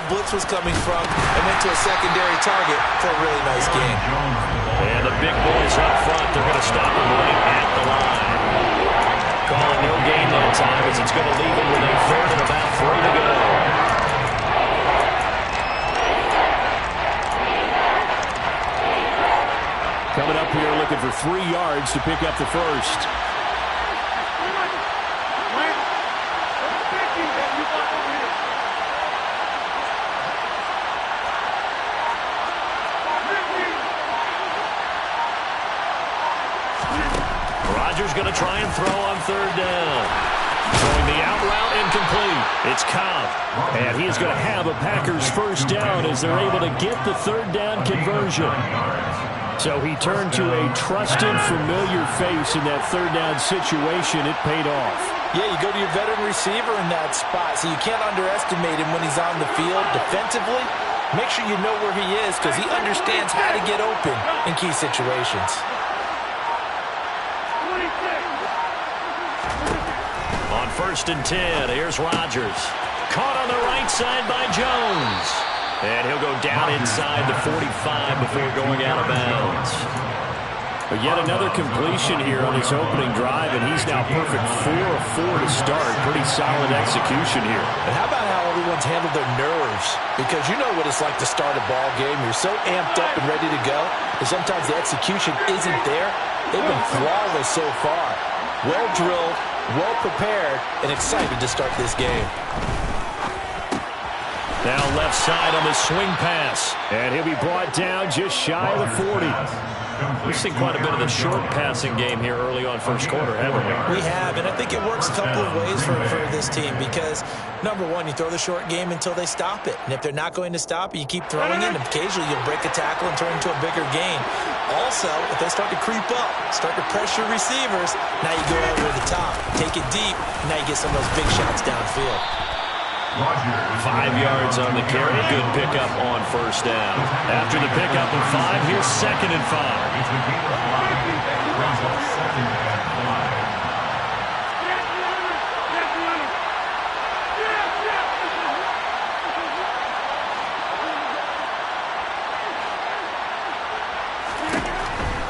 blitz was coming from and went to a secondary target for a really nice gain. And the big boys up front, they're going to stop him right at the line. Calling no gain that time as it's going to leave him with a third and about 3 to go. Coming up here looking for 3 yards to pick up the first. Rodgers going to try and throw on 3rd down. Throwing the out route incomplete. It's Cobb. And he's going to have a Packers first down as they're able to get the 3rd down conversion. So he turned to a trusted, familiar face in that 3rd down situation. It paid off. Yeah, you go to your veteran receiver in that spot, so you can't underestimate him when he's on the field defensively. Make sure you know where he is because he understands how to get open in key situations. On 1st and 10, here's Rodgers. Caught on the right side by Jones. And he'll go down inside the 45 before going out of bounds. But yet another completion here on his opening drive, and he's now perfect 4 of 4 to start. Pretty solid execution here. And how about how everyone's handled their nerves? Because you know what it's like to start a ball game. You're so amped up and ready to go, and sometimes the execution isn't there. They've been flawless so far. Well drilled, well prepared, and excited to start this game. Now left side on the swing pass. And he'll be brought down just shy of the 40. We've seen quite a bit of the short passing game here early on first quarter, haven't we? We have, and I think it works a couple of ways for this team because, number one, you throw the short game until they stop it. And if they're not going to stop it, you keep throwing it, and occasionally you'll break a tackle and turn into a bigger gain. Also, if they start to creep up, start to pressure receivers, now you go over the top, take it deep, and now you get some of those big shots downfield. 5 yards on the carry. Good pickup on 1st down. After the pickup of 5, here's 2nd and 5.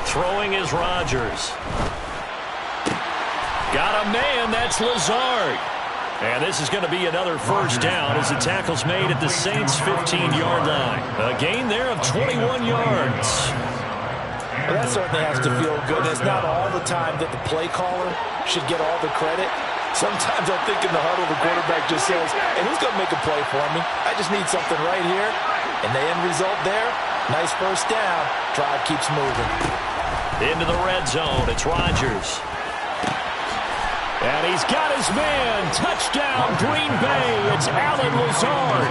Throwing is Rodgers. Got a man. That's Lazard. And this is going to be another first down as the tackle's made at the Saints' 15-yard line. A gain there of 21 yards. Well, that certainly has to feel good. It's not all the time that the play caller should get all the credit. Sometimes I think in the huddle, the quarterback just says, hey, who's going to make a play for me? I just need something right here. And the end result there, nice first down. Drive keeps moving. Into the red zone, it's Rodgers. And he's got his man. Touchdown, Green Bay. It's Allen Lazard.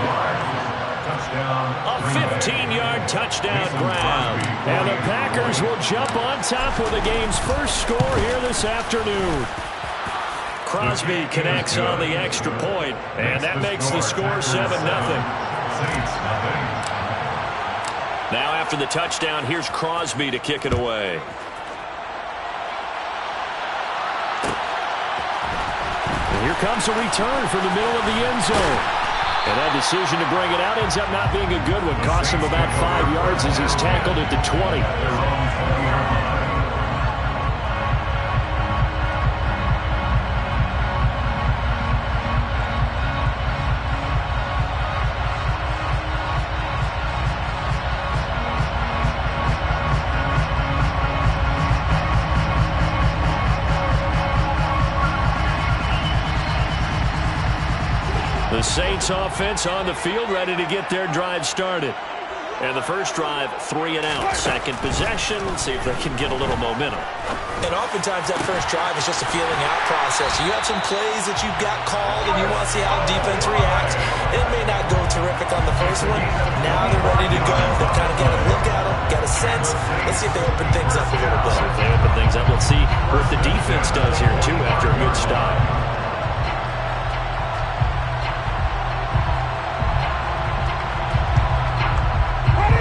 A 15-yard touchdown grab. And the Packers will jump on top of the game's first score here this afternoon. Crosby connects on the extra point, and that makes the score 7-0. Now after the touchdown, here's Crosby to kick it away. Here comes a return from the middle of the end zone. And that decision to bring it out ends up not being a good one. Costs him about 5 yards as he's tackled at the 20. The Saints offense on the field, ready to get their drive started. And the first drive, 3 and out. Second possession, let's see if they can get a little momentum. And oftentimes that first drive is just a feeling out process. You have some plays that you've got called and you want to see how the defense reacts. It may not go terrific on the first one. Now they're ready to go. They've kind of got a look at them, got a sense. Let's see if they open things up a little bit. See if they open things up. Let's see what the defense does here, too, after a good start.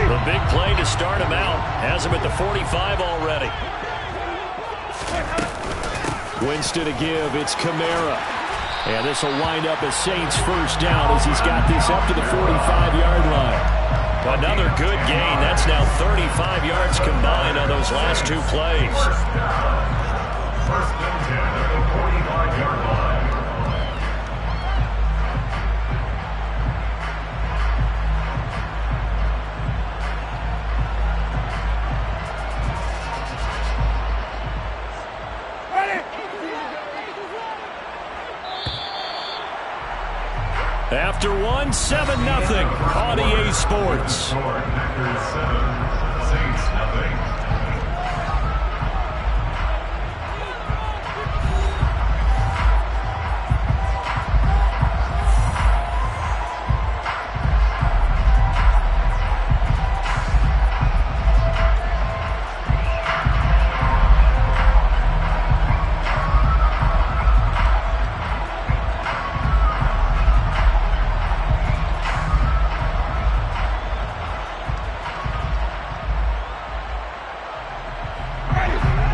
The big play to start him out. Has him at the 45 already. Winston to give. It's Kamara. And this will wind up a Saints first down as he's got this up to the 45-yard Another good gain. That's now 35 yards combined on those last two plays. First and 10 at the 45-yard line. After one, 7-0 on EA Sports. Packers 7, Saints nothing.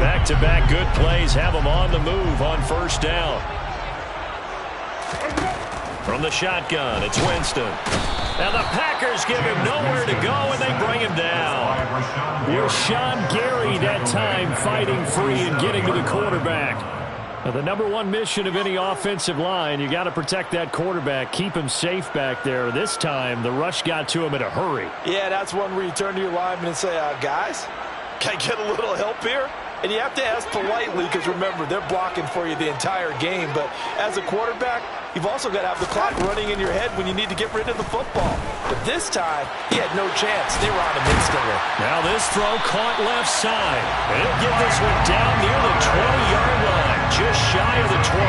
Back-to-back good plays have them on the move on first down. From the shotgun, it's Winston. And the Packers give him nowhere to go, and they bring him down. Here's Sean Gary that time fighting free and getting to the quarterback. Now, the number one mission of any offensive line, you got to protect that quarterback, keep him safe back there. This time, the rush got to him in a hurry. Yeah, that's one where you turn to your lineman and say, guys, can I get a little help here? And you have to ask politely because, remember, they're blocking for you the entire game. But as a quarterback, you've also got to have the clock running in your head when you need to get rid of the football. But this time, he had no chance. They were on him instantly. Now this throw caught left side. And he'll get this one down near the 20-yard line, just shy of the 20.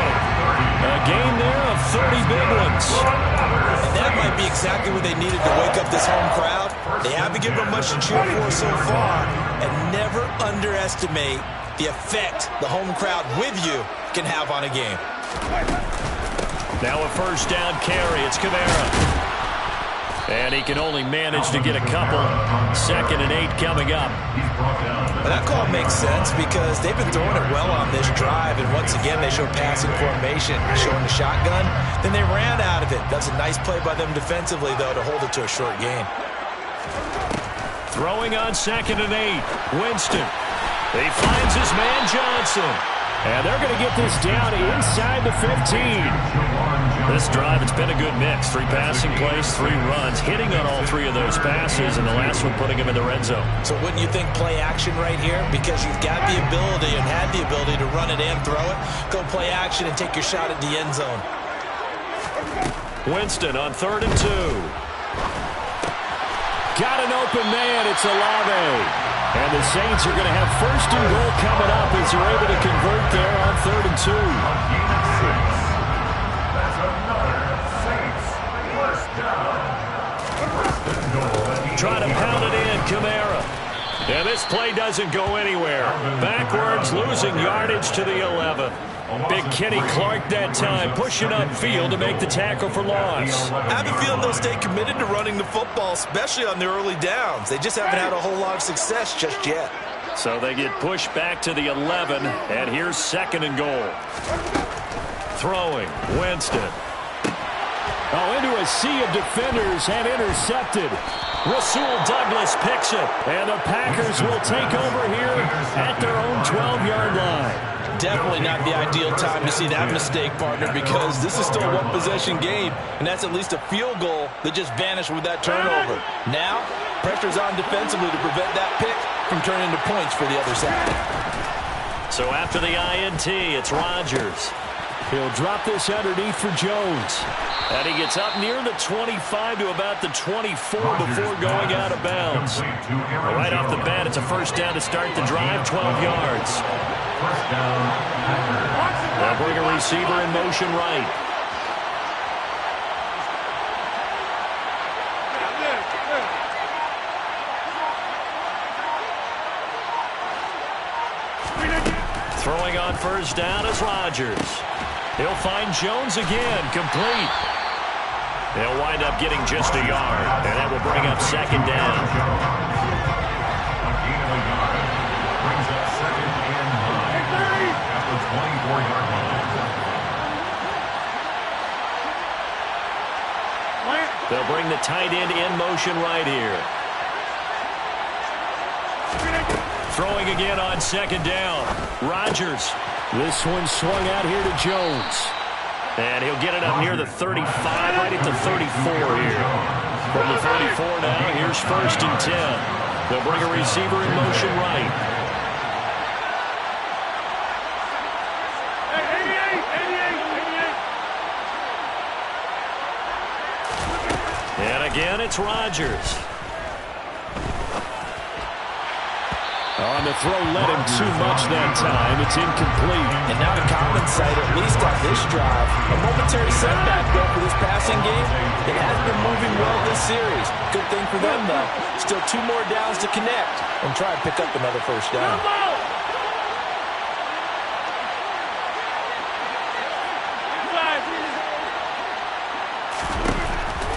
A gain there of 30 big ones. And that might be exactly what they needed to wake up this home crowd. They haven't given them much to cheer for so far. And never underestimate the effect the home crowd with you can have on a game. Now a first down carry. It's Kamara. And he can only manage to get a couple. 2nd and 8 coming up. And that call makes sense because they've been throwing it well on this drive. And once again, they show passing formation, showing the shotgun. Then they ran out of it. That's a nice play by them defensively, though, to hold it to a short gain. Throwing on 2nd and 8. Winston. He finds his man Johnson. And they're going to get this down inside the 15. This drive, it's been a good mix. 3 passing plays, 3 runs, hitting on all 3 of those passes, and the last one putting him in the red zone. So wouldn't you think play action right here? Because you've got the ability and had the ability to run it and throw it. Go play action and take your shot at the end zone. Winston on 3rd and 2. Got an open man. It's Olave. And the Saints are going to have 1st and goal coming up as they're able to convert there on 3rd and 2. That's another Saints first down. Trying to pound it in, Kamara. And this play doesn't go anywhere. Backwards, losing yardage to the 11. Big Kenny Clark that time, pushing upfield to make the tackle for loss. I have a feeling they'll stay committed to running the football, especially on the early downs. They just haven't had a whole lot of success just yet. So they get pushed back to the 11, and here's 2nd and goal. Throwing, Winston. Oh, into a sea of defenders and intercepted. Rasul Douglas picks it, and the Packers will take over here at their own 12-yard line. Definitely not the ideal time to see that mistake, partner, because this is still a one-possession game, and that's at least a field goal that just vanished with that turnover. Now, pressure's on defensively to prevent that pick from turning into points for the other side. So after the INT, it's Rodgers. He'll drop this underneath for Jones. And he gets up near the 25 to about the 24 before going out of bounds. Right off the bat, it's a first down to start the drive, 12 yards. First down. They'll bring a receiver in motion right. Throwing on first down is Rodgers. He'll find Jones again, complete. They'll wind up getting just a yard, and that will bring up 2nd down. A gain of a yard brings up 2nd and 9 at the 24-yard line. They'll bring the tight end in motion right here. Throwing again on second down. Rodgers. This one swung out here to Jones. And he'll get it up near the 35, right at the 34 here. From the 34 now, here's 1st and 10. They'll bring a receiver in motion right. And again, it's Rodgers. On the throw, led him too much that time. It's incomplete. And now the common sight, at least on this drive. A momentary setback, though, for this passing game. It has been moving well this series. Good thing for them, though. Still 2 more downs to connect and try and pick up another 1st down.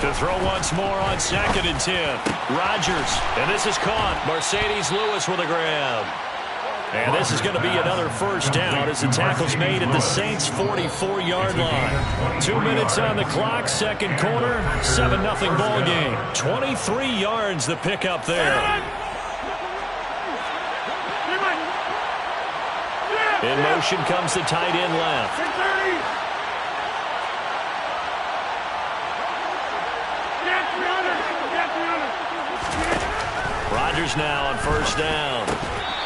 To throw once more on 2nd and 10. Rodgers, and this is caught. Mercedes Lewis with a grab. And this is going to be another 1st down as the tackle's made at the Saints' 44-yard line. 2 minutes on the clock, 2nd quarter, 7-0 ball game. 23 yards the pickup there. In motion comes the tight end left. Rodgers now on 1st down.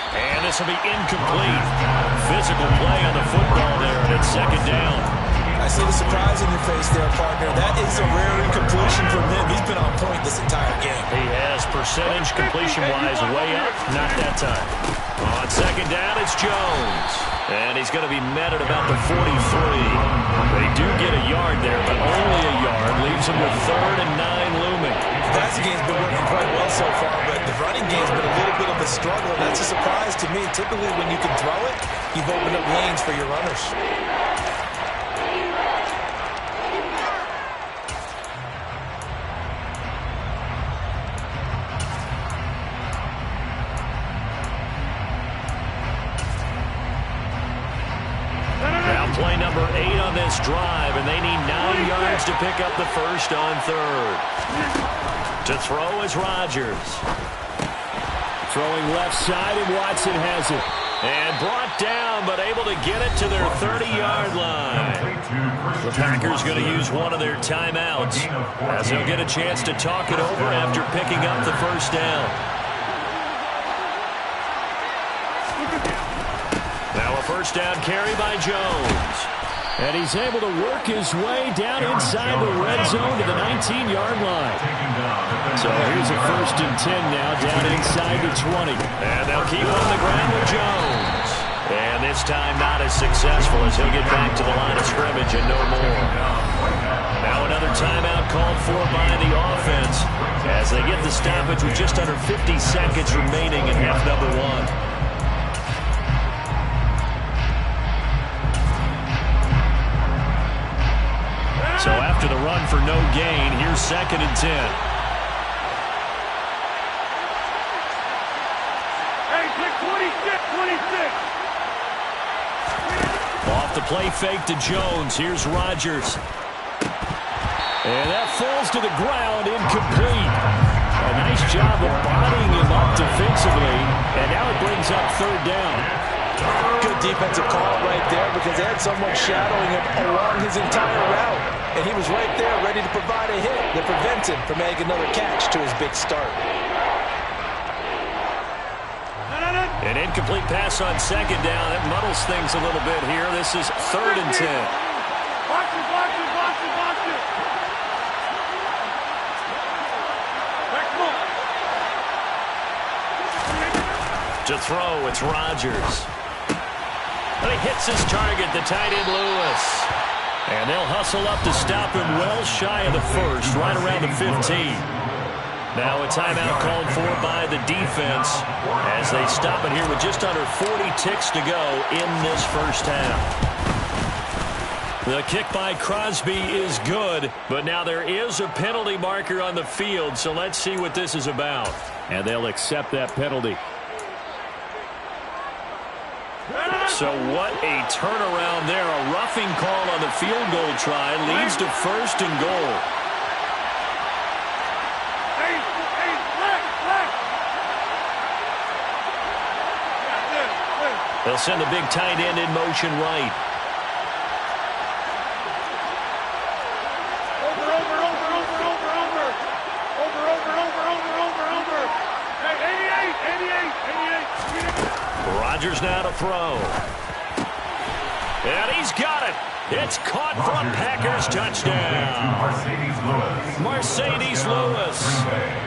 And this will be incomplete. Physical play on the football there, and it's 2nd down. I see the surprise in your face there, partner. That is a rare incompletion from him. He's been on point this entire game. He has percentage completion-wise way up. Not that time. On 2nd down, it's Jones. And he's going to be met at about the 43. They do get a yard there, but only a yard. Leaves him with 3rd and 9 looming. The passing game's been working quite well so far, but the running game's been a little bit of a struggle, and that's a surprise to me. Typically, when you can throw it, you've opened up lanes for your runners. Play number 8 on this drive, and they need 9 yards to pick up the 1st on 3rd. To throw is Rodgers. Throwing left side, and Watson has it. And brought down, but able to get it to their 30-yard line. The Packers going to use one of their timeouts, as they'll get a chance to talk it over after picking up the 1st down. Now a 1st down carry by Jones. And he's able to work his way down inside the red zone to the 19-yard line. So here's a 1st and 10 now down inside the 20. And they'll keep on the ground with Jones. And this time not as successful as he'll get back to the line of scrimmage and no more. Now another timeout called for by the offense as they get the stoppage with just under 50 seconds remaining in half number 1. So after the run for no gain, here's 2nd and 10. Hey, 26. Off the play fake to Jones. Here's Rodgers. And that falls to the ground, incomplete. A nice job of bodying him up defensively. And now it brings up 3rd down. Good defensive call right there because they had someone shadowing him along his entire route. And he was right there ready to provide a hit that prevents him from making another catch to his big start. An incomplete pass on 2nd down. That muddles things a little bit here. This is 3rd and 10. Box it. To throw, it's Rodgers. But he hits his target, the tight end Lewis. And they'll hustle up to stop him well shy of the 1st, right around the 15. Now a timeout called for by the defense as they stop it here with just under 40 ticks to go in this 1st half. The kick by Crosby is good, but now there is a penalty marker on the field, so let's see what this is about. And they'll accept that penalty. So what a turnaround there. A roughing call on the field goal try leads to 1st and goal. They'll send the big tight end in motion right. Rodgers now to throw. And he's got it. It's caught for a Packers touchdown. Mercedes Lewis.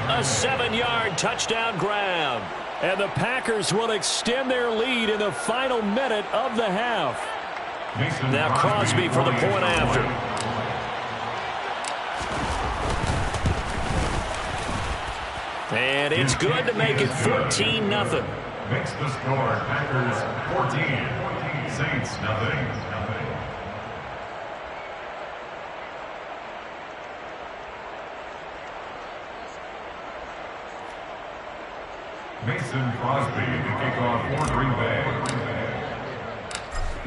A 7-yard touchdown grab. And the Packers will extend their lead in the final minute of the half. Now Crosby for the point after. And it's good to make it 14-0. Makes the score Packers 14, Saints nothing. Mason Crosby to kick off for Green Bay.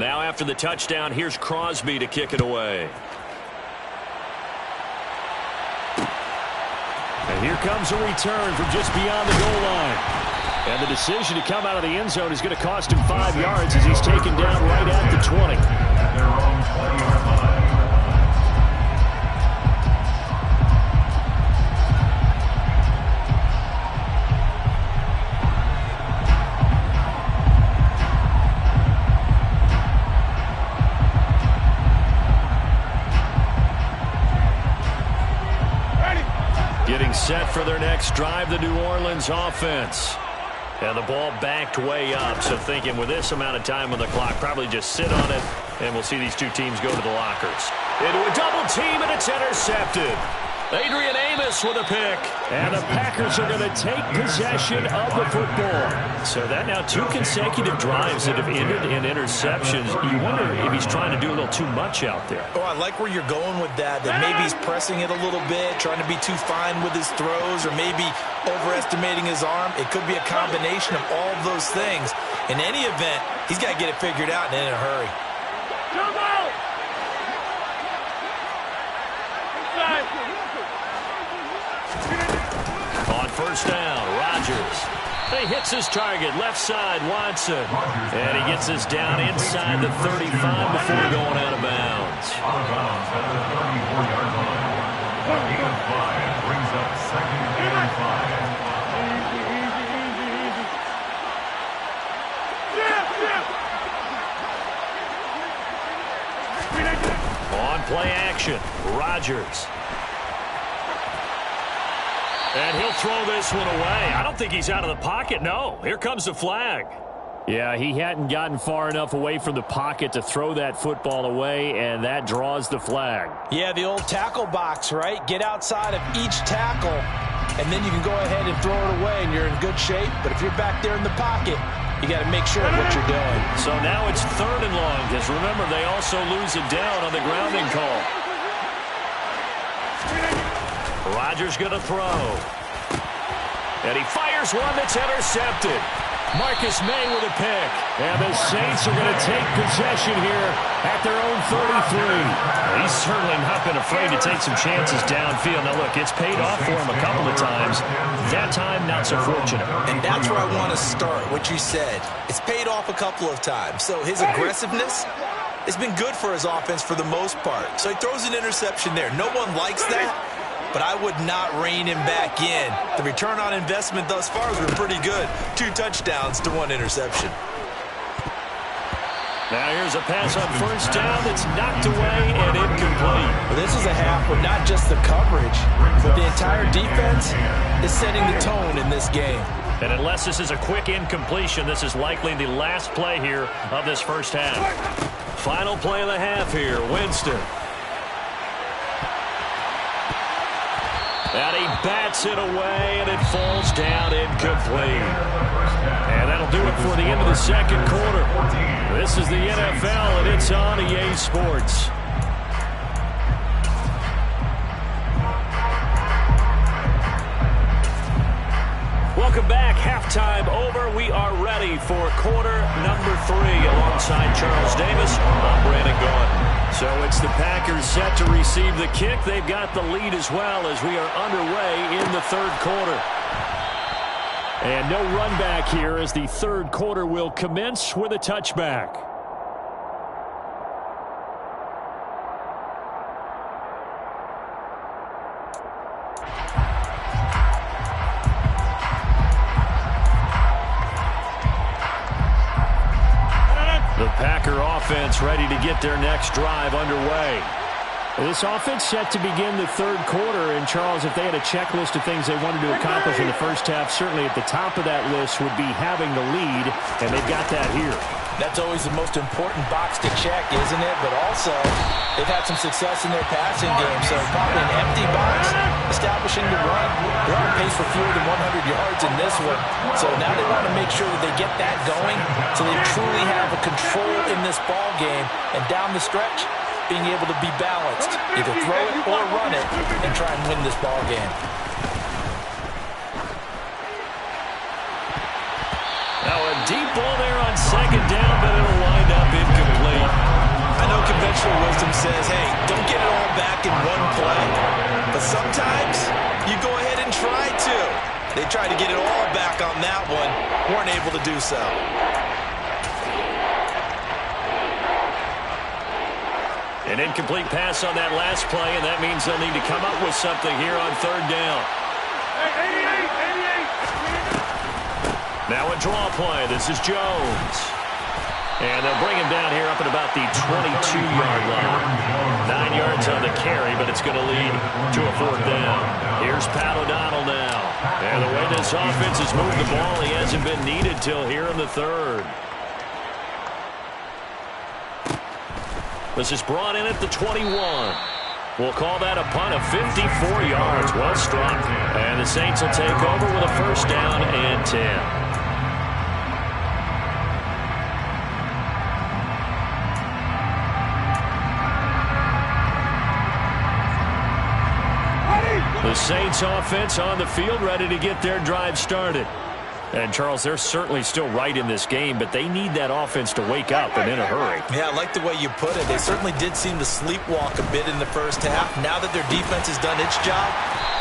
Now after the touchdown, here's Crosby to kick it away. And here comes a return from just beyond the goal line. And the decision to come out of the end zone is going to cost him 5 yards as he's taken down right at the 20. At their own 20-yard line. Getting set for their next drive, the New Orleans offense. And the ball backed way up, so thinking with this amount of time on the clock, probably just sit on it, and we'll see these two teams go to the lockers. Into a double team, and it's intercepted. Adrian Amos with a pick. And the Packers are going to take possession of the football. So that now 2 consecutive drives that have ended in interceptions. You wonder if he's trying to do a little too much out there. Oh, I like where you're going with that maybe he's pressing it a little bit, trying to be too fine with his throws, or maybe overestimating his arm. It could be a combination of all of those things. In any event, he's got to get it figured out and in a hurry. Jump out! Inside! On first down, Rodgers. He hits his target, left side, Watson. And he gets this down inside the 35 before going out of bounds. Out of bounds at the 34-yard line. A gain of 5 brings up 2nd and 5. Easy, easy, easy, easy. Yeah, On play action, Rodgers. And he'll throw this one away. I don't think he's out of the pocket, no. Here comes the flag. Yeah, he hadn't gotten far enough away from the pocket to throw that football away, and that draws the flag. Yeah, the old tackle box, right? Get outside of each tackle, and then you can go ahead and throw it away, and you're in good shape. But if you're back there in the pocket, you got to make sure of what you're doing. So now it's 3rd and long, because remember, they also lose it down on the grounding call. Rodgers going to throw. And he fires one that's intercepted. Marcus May with a pick. And the Saints are going to take possession here at their own 33. He's certainly not been afraid to take some chances downfield. Now, look, it's paid off for him a couple of times. That time, not so fortunate. And that's where I want to start, what you said. It's paid off a couple of times. So his aggressiveness has been good for his offense for the most part. So he throws an interception there. No one likes that, but I would not rein him back in. The return on investment thus far has been pretty good. 2 touchdowns to 1 interception. Now here's a pass on first down that's knocked away and incomplete. Well, this is a half where not just the coverage, but the entire defense is setting the tone in this game. And unless this is a quick incompletion, this is likely the last play here of this first half. Final play of the half here, Winston. And he bats it away, and it falls down incomplete. And that'll do it for the end of the second quarter. This is the NFL, and it's on EA Sports. Welcome back. Halftime over. We are ready for quarter number 3. Alongside Charles Davis, I'm Brandon Gaudin. So it's the Packers set to receive the kick. They've got the lead as well as we are underway in the third quarter. And no run back here as the third quarter will commence with a touchback. The Packer offense ready to get their next drive underway. This offense set to begin the third quarter. And, Charles, if they had a checklist of things they wanted to accomplish in the first half, certainly at the top of that list would be having the lead, and they've got that here. That's always the most important box to check, isn't it? But also, they've had some success in their passing game, so probably an empty box, establishing the run. They're on pace for fewer than 100 yards in this one. So now they want to make sure that they get that going so they truly have a control in this ball game. And down the stretch, being able to be balanced, either throw it or run it, and try and win this ball game. Now a deep ball there on second down, but it'll wind up incomplete. I know conventional wisdom says, hey, don't get it all back in one play. But sometimes you go ahead and try to. They tried to get it all back on that one, weren't able to do so. An incomplete pass on that last play, and that means they'll need to come up with something here on third down. Now a draw play. This is Jones. And they'll bring him down here up at about the 22-yard line. 9 yards on the carry, but it's going to lead to a fourth down. Here's Pat O'Donnell now. And the way this offense has moved the ball, he hasn't been needed till here in the third. This is brought in at the 21. We'll call that a punt of 54 yards. Well struck. And the Saints will take over with a first down and 10. The Saints offense on the field ready to get their drive started. And, Charles, they're certainly still right in this game, but they need that offense to wake up and in a hurry. Yeah, I like the way you put it. They certainly did seem to sleepwalk a bit in the first half. Now that their defense has done its job,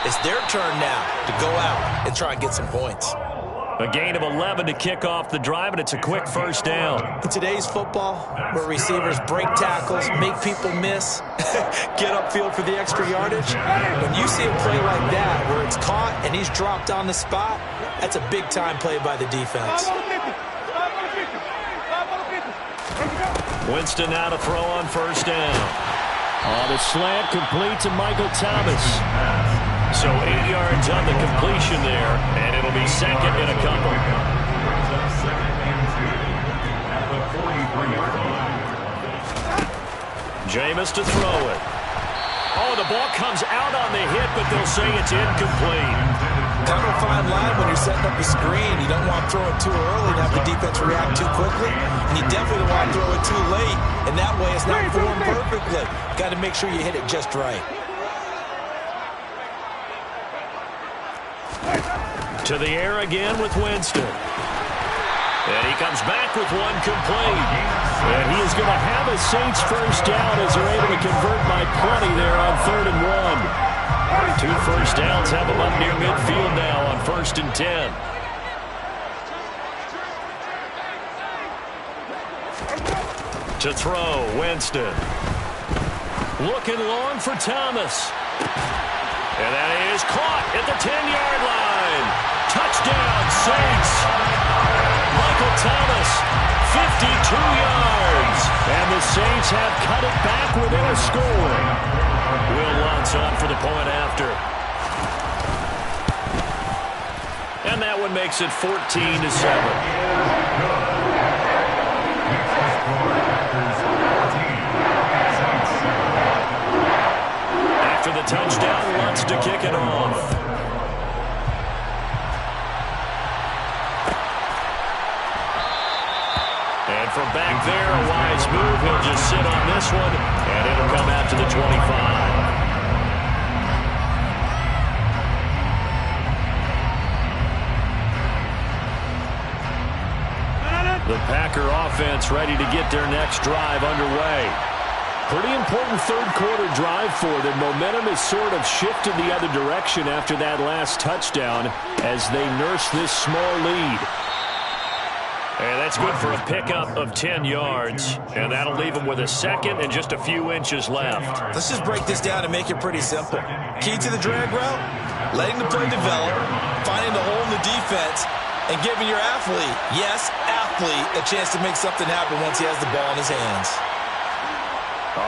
it's their turn now to go out and try and get some points. A gain of 11 to kick off the drive, and it's a quick first down. In today's football, where receivers break tackles, make people miss, get upfield for the extra yardage, when you see a play like that where it's caught and he's dropped on the spot, that's a big-time play by the defense. Winston now to throw on first down. On the slant, complete to Michael Thomas. So 8 yards on the completion there, and it'll be second and a couple. Jameis to throw it. Oh, the ball comes out on the hit, but they'll say it's incomplete. Kind of a fine line when you're setting up a screen. You don't want to throw it too early and have the defense react too quickly. And you definitely don't want to throw it too late. And that way it's not formed perfectly. Got to make sure you hit it just right. To the air again with Winston. And he comes back with one complete. And he is going to have a Saints first down as they're able to convert by plenty there on 3rd and 1. 2 first downs have them up near midfield now on 1st and 10. To throw, Winston. Looking long for Thomas. And that is caught at the 10-yard line. Touchdown, Saints. Michael Thomas, 52 yards. And the Saints have cut it back within a score. Will Lutz on for the point after. And that one makes it 14-7. After the touchdown, Lutz to kick it off. And from back there, a wise move. He'll just sit on this one, and it'll come out to the 25. The Packer offense ready to get their next drive underway. Pretty important third-quarter drive for them. Momentum has sort of shifted the other direction after that last touchdown as they nurse this small lead. And that's good for a pickup of 10 yards. And that'll leave them with a second and just a few inches left. Let's just break this down and make it pretty simple. Key to the drag route, letting the play develop, finding the hole in the defense, and giving your athlete, yes, athlete, a chance to make something happen once he has the ball in his hands.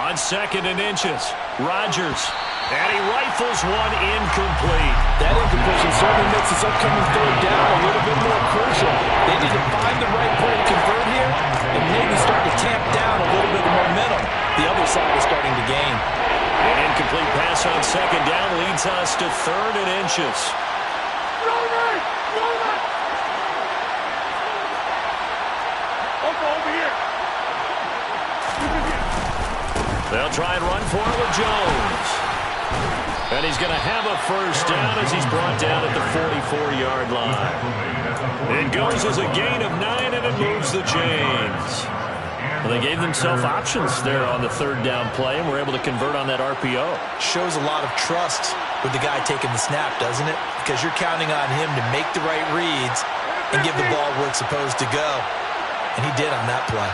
On second and inches, Rodgers. And he rifles one incomplete. That incompletion certainly makes this upcoming third down a little bit more crucial. They need to find the right play to convert here and maybe start to tamp down a little bit of momentum. The other side is starting to gain. An incomplete pass on second down leads us to third and inches. Over here. They'll try and run for it with Jones. And he's going to have a first down as he's brought down at the 44-yard line. It goes as a gain of 9, and it moves the chains. Well, they gave themselves options there on the third down play, and were able to convert on that RPO. Shows a lot of trust with the guy taking the snap, doesn't it? Because you're counting on him to make the right reads and give the ball where it's supposed to go. And he did on that play.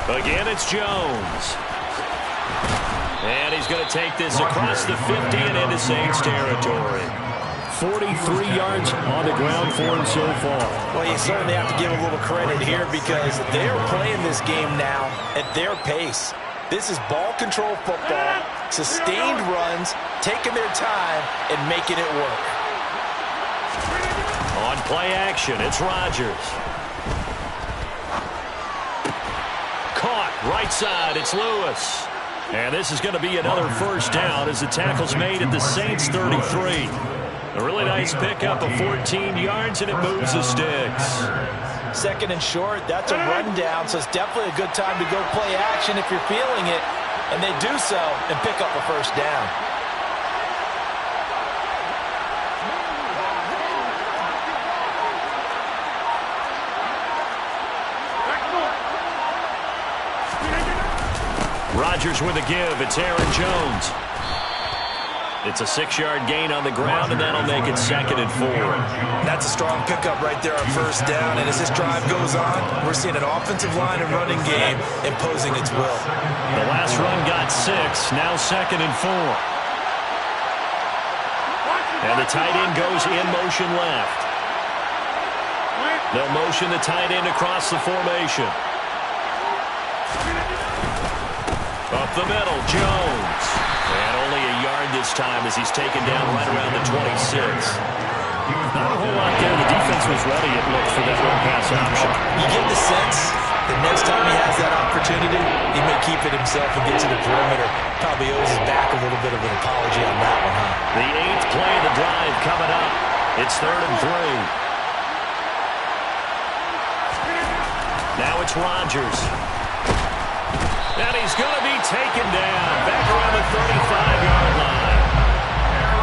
Again, it's Jones. And he's going to take this across the 50 and into Saints territory. 43 yards on the ground for him so far. Well, you certainly have to give a little credit here because they're playing this game now at their pace. This is ball control football, sustained runs, taking their time and making it work. On play action, it's Rodgers. Caught, right side, it's Lewis. And this is going to be another first down as the tackle's made at the Saints 33. A really nice pickup of 14 yards, and it moves the sticks. Second and short, that's a rundown, so it's definitely a good time to go play action if you're feeling it. And they do so and pick up a first down. Rodgers with a give. It's Aaron Jones. It's a 6-yard gain on the ground, and that'll make it 2nd and 4. That's a strong pickup right there on first down. And as this drive goes on, we're seeing an offensive line and running game imposing its will. The last run got 6. Now 2nd and 4. And the tight end goes in motion left. They'll motion the tight end across the formation. Up the middle, Jones. And only a yard this time as he's taken down right around the 26. Not a whole lot there. The defense was ready, it looked, for that run-pass option. You get the sense that next time he has that opportunity, he may keep it himself and get to the perimeter. Probably owes his back a little bit of an apology on that one, huh? The 8th play of the drive coming up. It's 3rd and 3. Now it's Rodgers. And he's going to be taken down back around the 35-yard line.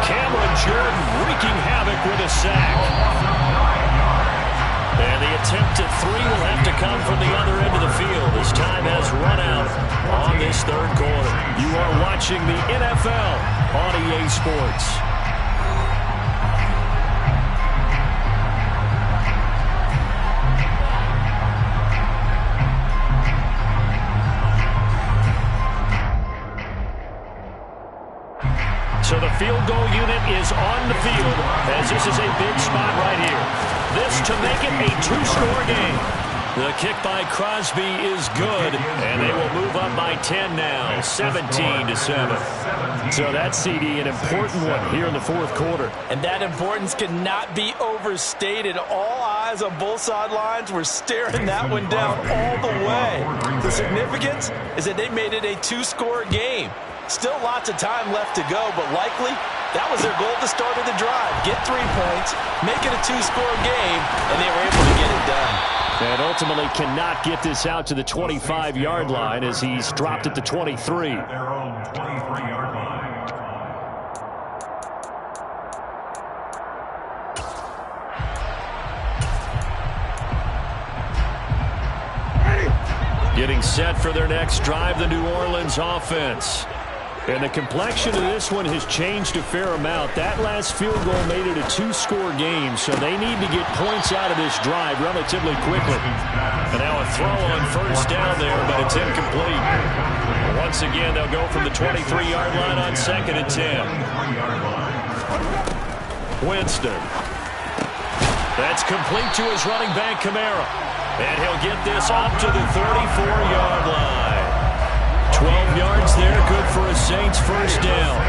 Cameron Jordan wreaking havoc with a sack. And the attempt at 3 will have to come from the other end of the field as time has run out on this third quarter. You are watching the NFL on EA Sports. So the field goal unit is on the field as this is a big spot right here. This to make it a 2-score game. The kick by Crosby is good, and they will move up by 10 now, 17-7. So that's, CD, an important one here in the fourth quarter. And that importance cannot be overstated. All eyes on both sidelines were staring that one down all the way. The significance is that they made it a 2-score game. Still lots of time left to go, but likely that was their goal at the start of the drive. Get 3 points, make it a 2-score game, and they were able to get it done. And ultimately cannot get this out to the 25-yard line as he's dropped at the 23. Their own 23-yard line. Getting set for their next drive, the New Orleans offense. And the complexion of this one has changed a fair amount. That last field goal made it a two-score game, so they need to get points out of this drive relatively quickly. And now a throw on first down there, but it's incomplete. Once again, they'll go from the 23-yard line on 2nd and 10. Winston. That's complete to his running back, Kamara. And he'll get this up to the 34-yard line. 12 yards there, good for a Saints first down.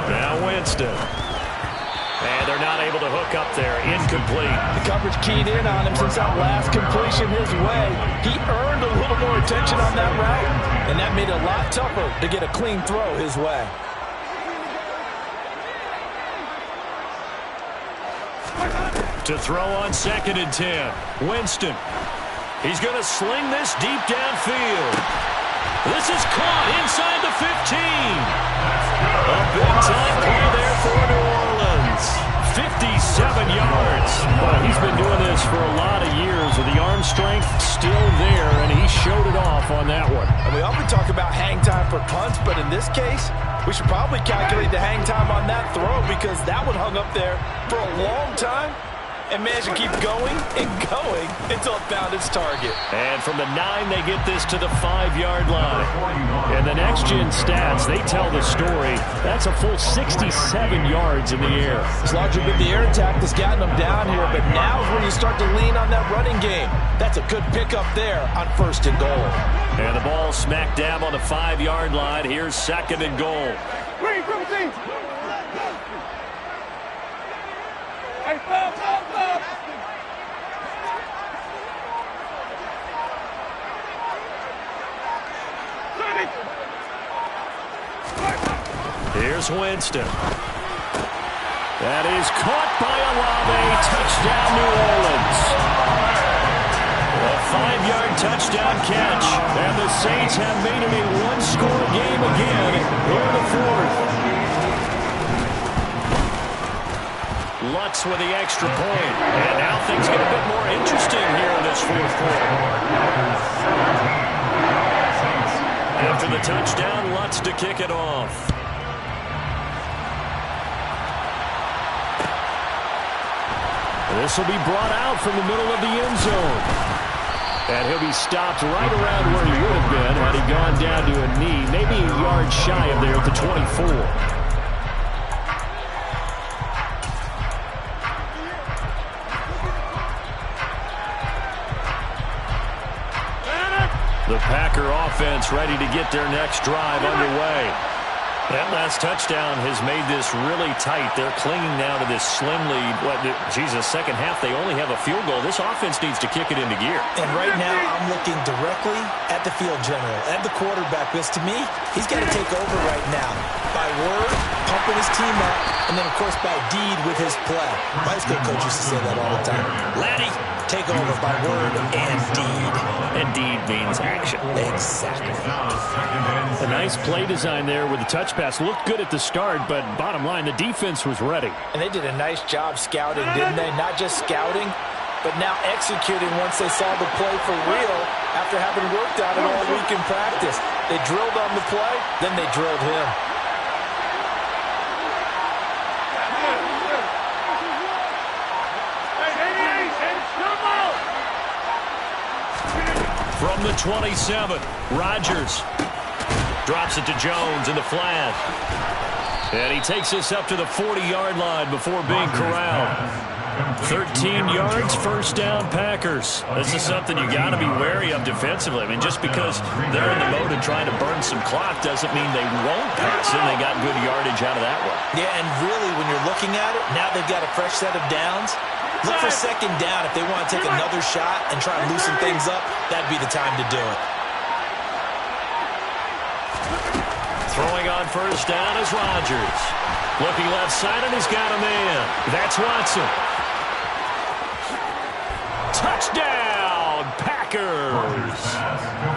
Now Winston. And they're not able to hook up there. Incomplete. The coverage keyed in on him since that last completion his way. He earned a little more attention on that route, and that made it a lot tougher to get a clean throw his way. To throw on 2nd and 10. Winston. He's going to sling this deep downfield. This is caught inside the 15. A big-time play there for New Orleans. 57 yards. Well, he's been doing this for a lot of years with the arm strength still there, and he showed it off on that one. And we often talk about hang time for punts, but in this case, we should probably calculate the hang time on that throw because that one hung up there for a long time and managed to keep going and going until it found its target. And from the 9, they get this to the 5-yard line. And the next-gen stats, they tell the story. That's a full 67 yards in the air. It's largely been the air attack that's gotten them down here, but now is where you start to lean on that running game. That's a good pickup there on 1st and goal. And the ball smack dab on the 5-yard line. Here's 2nd and goal. Wait, come see. Hey, stop. Here's Winston. That is caught by Olave. Touchdown, New Orleans. A 5-yard touchdown catch. And the Saints have made it a one-score game again here in the 4th. Lutz with the extra point. And now things get a bit more interesting here in this 4th quarter. After the touchdown, Lutz to kick it off. This will be brought out from the middle of the end zone. And he'll be stopped right around where he would have been had he gone down to a knee, maybe a yard shy of there at the 24. The Packer offense ready to get their next drive underway. That last touchdown has made this really tight. They're clinging now to this slim lead. Second half, they only have a field goal. This offense needs to kick it into gear. And right now, I'm looking directly at the field general, at the quarterback, because to me, he's got to take over right now. By word, pumping his team up, and then, of course, by deed with his play. My high school coach used to say that all the time. Laddie, take over by word and deed. And deed means action. Exactly. A nice play design there with the touch pass. Looked good at the start, but bottom line, the defense was ready. And they did a nice job scouting, didn't they? Not just scouting, but now executing once they saw the play for real after having worked on it all week in practice. They drilled on the play, then they drilled him. From the 27, Rodgers drops it to Jones in the flat. And he takes this up to the 40-yard line before being corralled. 13 yards, first down, Packers. This is something you got to be wary of defensively. I mean, just because they're in the mode of trying to burn some clock doesn't mean they won't pass it. They got good yardage out of that one. Yeah, and really, when you're looking at it, now they've got a fresh set of downs. Look for second down. If they want to take another shot and try and loosen things up, that'd be the time to do it. Throwing on first down is Rodgers. Looking left side, and he's got a man. That's Watson. Touchdown, Packers.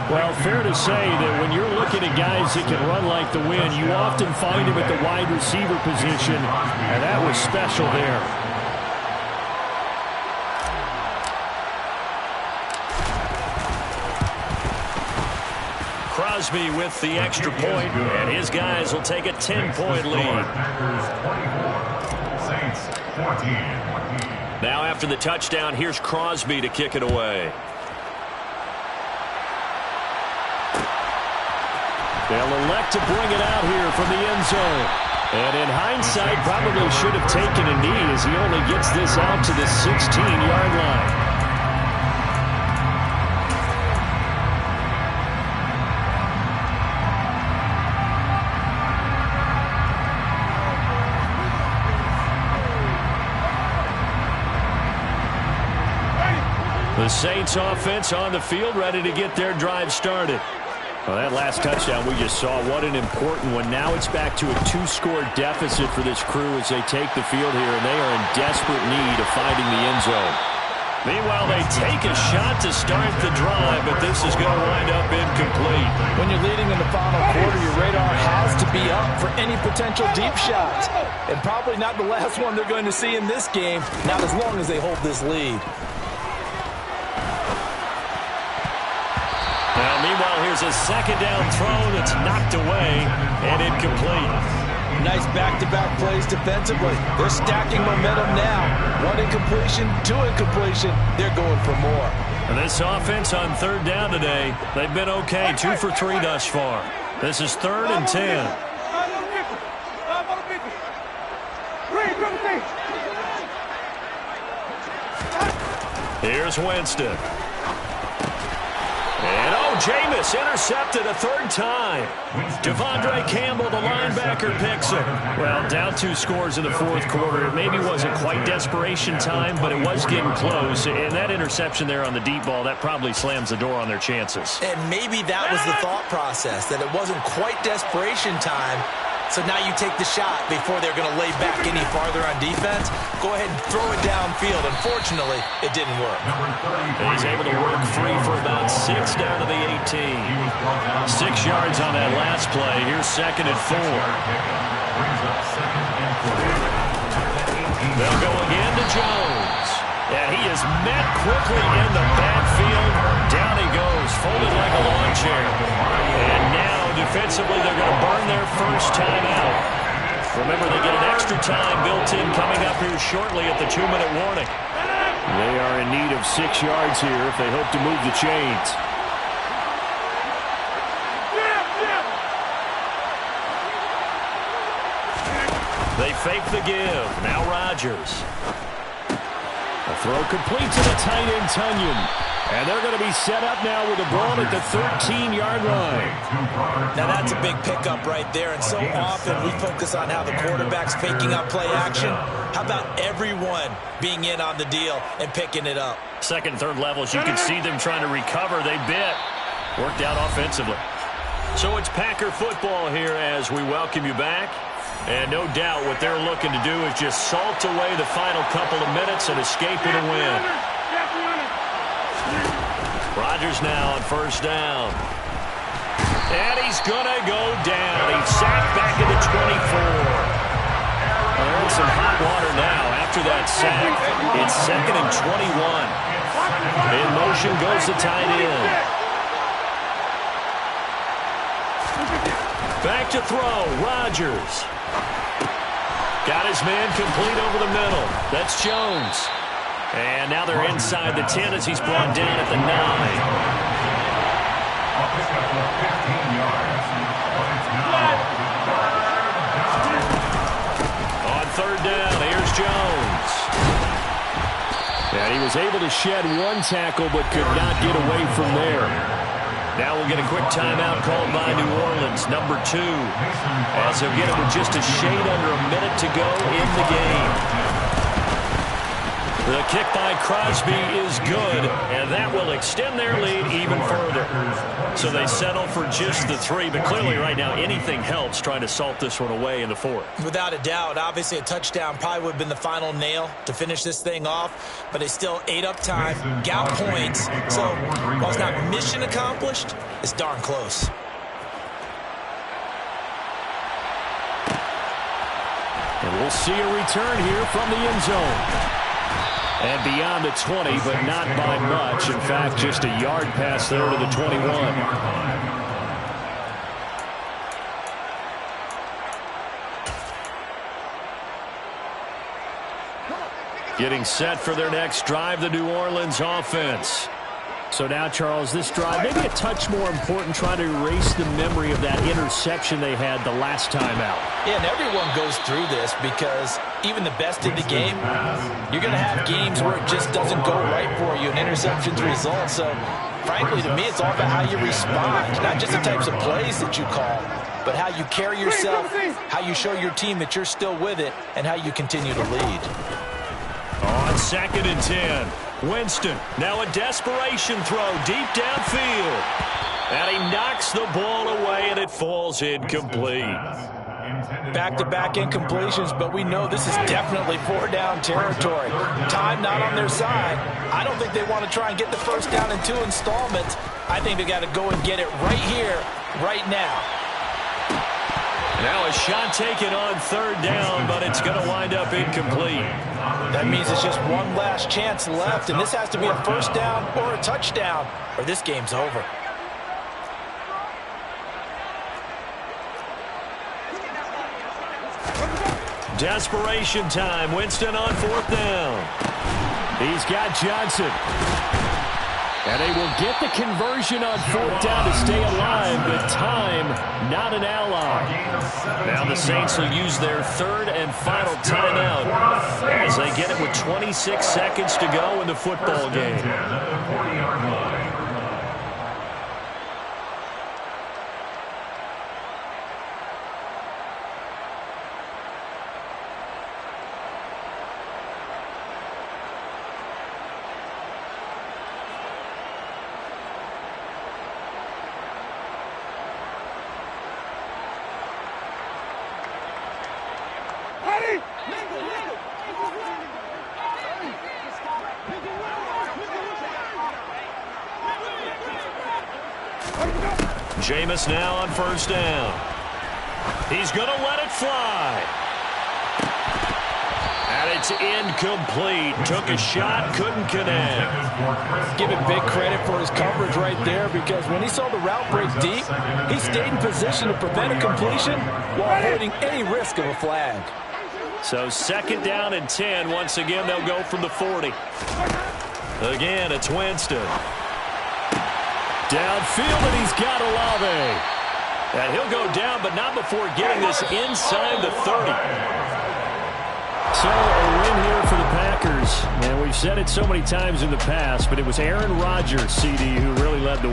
Well, fair to say that when you're looking at guys that can run like the wind, you often find him at the wide receiver position, and that was special there. Crosby with the extra point, and his guys will take a 10-point lead. Now after the touchdown, here's Crosby to kick it away. They'll elect to bring it out here from the end zone. And in hindsight, probably should have taken a knee as he only gets this out to the 16-yard line. The Saints offense on the field, ready to get their drive started. Well, that last touchdown we just saw, what an important one. Now it's back to a 2-score deficit for this crew as they take the field here, and they are in desperate need of finding the end zone. Meanwhile, they take a shot to start the drive, but this is going to wind up incomplete. When you're leading in the final quarter, your radar has to be up for any potential deep shots. And probably not the last one they're going to see in this game, not as long as they hold this lead. Now, meanwhile, here's a second down throw that's knocked away and incomplete. Nice back-to-back plays defensively. They're stacking momentum now. One incompletion, two incompletion. They're going for more. And this offense on third down today, they've been okay. 2 for 3 thus far. This is 3rd and 10. Here's Winston. And, Jameis intercepted a 3rd time. Devondre Campbell, the linebacker, picks it. Well, down 2 scores in the 4th quarter. It maybe wasn't quite desperation time, but it was getting close. And that interception there on the deep ball, that probably slams the door on their chances. And maybe that was the thought process, that it wasn't quite desperation time. So now you take the shot before they're going to lay back any farther on defense. Go ahead and throw it downfield. Unfortunately, it didn't work. He's able to work free for about 6 down to the 18. 6 yards on that last play. Here's 2nd and 4. They'll go again to Jones. And he is met quickly in the backfield. Down he goes, folded like a lawn chair. And now, defensively, they're going to burn their first time out. Remember, they get an extra time built in coming up here shortly at the 2-minute warning. They are in need of 6 yards here if they hope to move the chains. They fake the give. Now Rodgers. A throw complete to the tight end, Tunyon. And they're going to be set up now with the ball at the 13-yard line. Now that's a big pickup right there, and so often we focus on how the quarterback's faking up play action. How about everyone being in on the deal and picking it up? 2nd, 3rd levels, you can see them trying to recover. They bit. Worked out offensively. So it's Packer football here as we welcome you back. And no doubt what they're looking to do is just salt away the final couple of minutes and escape with a win. Rodgers now on 1st down. And he's going to go down. He's sacked back at the 24. They're in some hot water now after that sack. It's 2nd and 21. In motion goes the tight end. Back to throw, Rodgers. Got his man complete over the middle. That's Jones. And now they're inside the 10 as he's brought down at the 9. On 3rd down, here's Jones. And he was able to shed 1 tackle but could not get away from there. Now we'll get a quick timeout called by New Orleans, number 2. As they'll get it with just a shade under a minute to go in the game. The kick by Crosby is good, and that will extend their lead even further. So they settle for just the 3, but clearly right now anything helps trying to salt this one away in the 4th. Without a doubt, obviously a touchdown probably would have been the final nail to finish this thing off, but they still ate up time, got points, so while it's not mission accomplished, it's darn close. And we'll see a return here from the end zone. And beyond the 20, but not by much. In fact, just a yard pass there to the 21. Getting set for their next drive, the New Orleans offense. So now, Charles, this drive, maybe a touch more important, trying to erase the memory of that interception they had the last time out. Yeah, and everyone goes through this because even the best in the game, you're going to have games where it just doesn't go right for you, and interceptions result. So, frankly, to me, it's all about how you respond, not just the types of plays that you call, but how you carry yourself, how you show your team that you're still with it, and how you continue to lead. On 2nd and 10, Winston, now a desperation throw deep downfield. And he knocks the ball away, and it falls incomplete. Back-to-back incompletions, but we know this is definitely 4-down territory. Time not on their side. I don't think they want to try and get the first down in 2 installments. I think they got to go and get it right here, right now. Now a shot taken on 3rd down, but it's going to wind up incomplete. That means it's just one last chance left, and this has to be a first down or a touchdown, or this game's over. Desperation time. Winston on 4th down. He's got Johnson. And they will get the conversion on 4th down to stay alive, but time not an ally. Now the Saints will use their 3rd and final timeout as they get it with 26 seconds to go in the football game. Jameis now on 1st down. He's going to let it fly. And it's incomplete. Took a shot, couldn't connect. Give him big credit for his coverage right there, because when he saw the route break deep, he stayed in position to prevent a completion while avoiding any risk of a flag. So 2nd down and 10. Once again, they'll go from the 40. Again, it's Winston. Downfield, and he's got Olave. And he'll go down, but not before getting this inside the 30. So a win here for the Packers. And we've said it so many times in the past, but it was Aaron Rodgers, CD, who really led the